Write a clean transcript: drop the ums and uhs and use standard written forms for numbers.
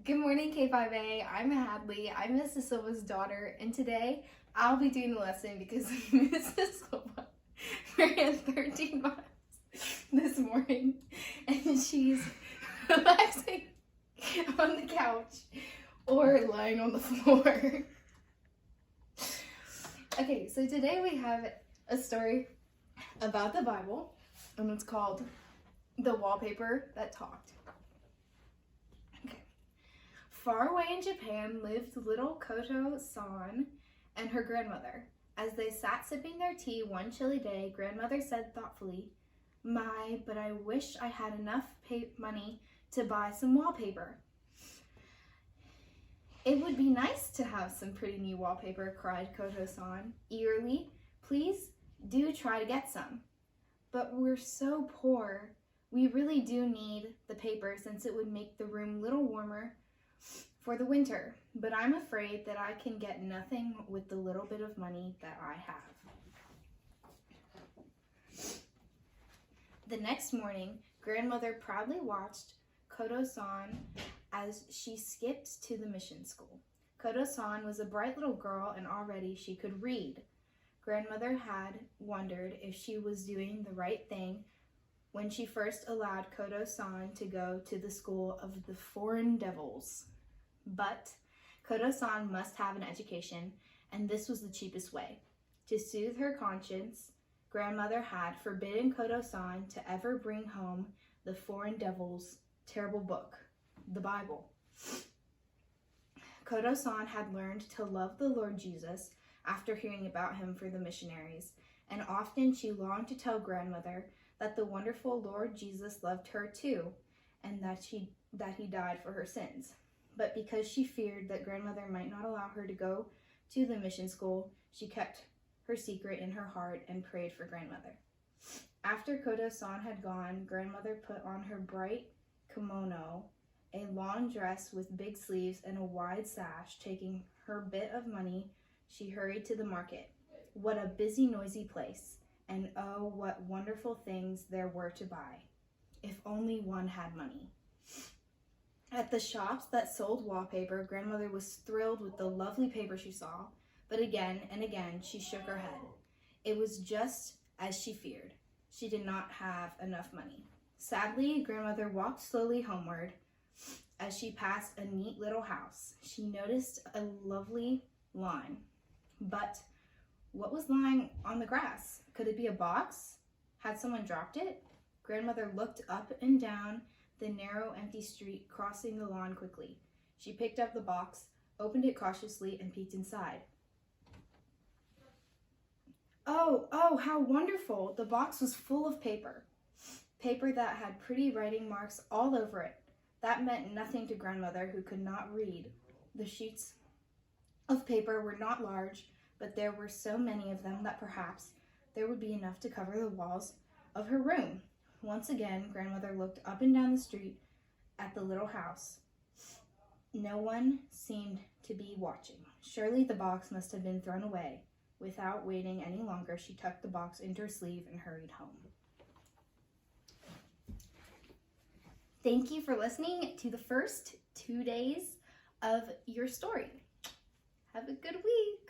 Good morning, K5A. I'm Hadley. I'm Mrs. Silva's daughter, and today I'll be doing the lesson because Mrs. Silva ran 13 miles this morning, and she's relaxing on the couch or lying on the floor. Okay, so today we have a story about the Bible, and it's called The Wallpaper That Talked. Far away in Japan lived little Koto-san and her grandmother. As they sat sipping their tea one chilly day, grandmother said thoughtfully, "My, but I wish I had enough money to buy some wallpaper." "It would be nice to have some pretty new wallpaper," cried Koto-san eagerly. "Please do try to get some." "But we're so poor. We really do need the paper since it would make the room a little warmer for the winter, but I'm afraid that I can get nothing with the little bit of money that I have." The next morning, grandmother proudly watched Koto-san as she skipped to the mission school. Koto-san was a bright little girl and already she could read. Grandmother had wondered if she was doing the right thing when she first allowed Koto-san to go to the school of the foreign devils. But Koto-san must have an education, and this was the cheapest way. To soothe her conscience, grandmother had forbidden Koto-san to ever bring home the foreign devil's terrible book, the Bible. Koto-san had learned to love the Lord Jesus after hearing about him for the missionaries, and often she longed to tell grandmother that the wonderful Lord Jesus loved her too, and that he died for her sins. But because she feared that grandmother might not allow her to go to the mission school, she kept her secret in her heart and prayed for grandmother. After Koto-san had gone, grandmother put on her bright kimono, a long dress with big sleeves and a wide sash. Taking her bit of money, she hurried to the market. What a busy, noisy place, and oh, what wonderful things there were to buy. If only one had money. At the shops that sold wallpaper, grandmother was thrilled with the lovely paper she saw, but again and again she shook her head. It was just as she feared. She did not have enough money. Sadly, grandmother walked slowly homeward. As she passed a neat little house, she noticed a lovely lawn. But what was lying on the grass? Could it be a box? Had someone dropped it? Grandmother looked up and down the narrow, empty street, crossing the lawn quickly. She picked up the box, opened it cautiously, and peeked inside. Oh, how wonderful! The box was full of paper. Paper that had pretty writing marks all over it. That meant nothing to grandmother, who could not read. The sheets of paper were not large, but there were so many of them that perhaps there would be enough to cover the walls of her room. Once again, grandmother looked up and down the street at the little house. No one seemed to be watching. Surely the box must have been thrown away. Without waiting any longer, she tucked the box into her sleeve and hurried home. Thank you for listening to the first 2 days of your story. Have a good week.